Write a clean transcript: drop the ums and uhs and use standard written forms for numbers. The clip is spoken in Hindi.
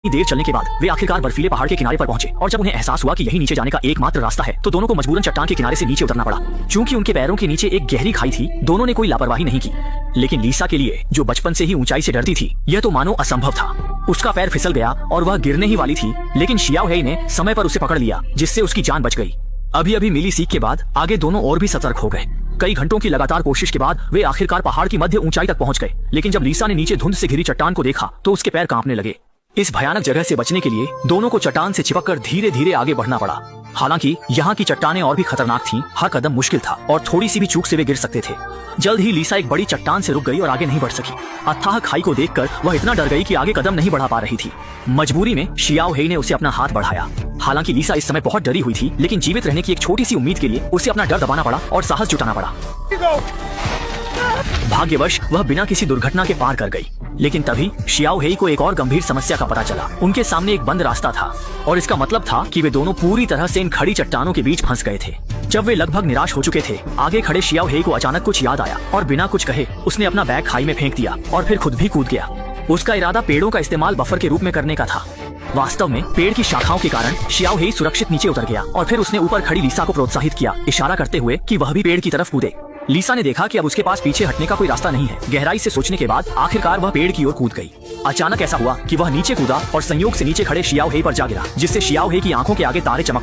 देर चलने के बाद वे आखिरकार बर्फीले पहाड़ के किनारे पर पहुंचे और जब उन्हें एहसास हुआ कि यही नीचे जाने का एकमात्र रास्ता है तो दोनों को मजबूरन चट्टान के किनारे से नीचे उतरना पड़ा। चूंकि उनके पैरों के नीचे एक गहरी खाई थी, दोनों ने कोई लापरवाही नहीं की। लेकिन लीसा के लिए, जो बचपन से ही ऊंचाई से डरती थी, यह तो मानो असंभव था। उसका पैर फिसल गया और वह गिरने ही वाली थी, लेकिन शियाओ हेई ने समय पर उसे पकड़ लिया, जिससे उसकी जान बच गई। अभी अभी मिली सीख के बाद आगे दोनों और भी सतर्क हो गए। कई घंटों की लगातार कोशिश के बाद वे आखिरकार पहाड़ की मध्य ऊंचाई तक पहुंच गए। लेकिन जब लीसा ने नीचे धुंध से घिरी चट्टान को देखा तो उसके पैर कांपने लगे। इस भयानक जगह से बचने के लिए दोनों को चट्टान से चिपककर धीरे धीरे आगे बढ़ना पड़ा। हालांकि यहाँ की चट्टानें और भी खतरनाक थीं, हर कदम मुश्किल था और थोड़ी सी भी चूक से वे गिर सकते थे। जल्द ही लीसा एक बड़ी चट्टान से रुक गई और आगे नहीं बढ़ सकी। अथाह खाई को देखकर वह इतना डर गई कि आगे कदम नहीं बढ़ा पा रही थी। मजबूरी में शियाओ हेई ने उसे अपना हाथ बढ़ाया। हालांकि लीसा इस समय बहुत डरी हुई थी, लेकिन जीवित रहने की एक छोटी सी उम्मीद के लिए उसे अपना डर दबाना पड़ा और साहस जुटाना पड़ा। भाग्यवश वह बिना किसी दुर्घटना के पार कर गई। लेकिन तभी शियाओ हेई को एक और गंभीर समस्या का पता चला। उनके सामने एक बंद रास्ता था और इसका मतलब था कि वे दोनों पूरी तरह से इन खड़ी चट्टानों के बीच फंस गए थे। जब वे लगभग निराश हो चुके थे, आगे खड़े शियाओ हेई को अचानक कुछ याद आया और बिना कुछ कहे उसने अपना बैग खाई में फेंक दिया और फिर खुद भी कूद गया। उसका इरादा पेड़ों का इस्तेमाल बफर के रूप में करने का था। वास्तव में पेड़ की शाखाओं के कारण शियाओ हेई सुरक्षित नीचे उतर गया और फिर उसने ऊपर खड़ी लीसा को प्रोत्साहित किया, इशारा करते हुए कि वह भी पेड़ की तरफ कूदे। लीसा ने देखा कि अब उसके पास पीछे हटने का कोई रास्ता नहीं है। गहराई से सोचने के बाद आखिरकार वह पेड़ की ओर कूद गई। अचानक ऐसा हुआ कि वह नीचे कूदा और संयोग से नीचे खड़े शियाओ हेई पर जा गिरा, जिससे शियाओ हेई की आंखों के आगे तारे चमकने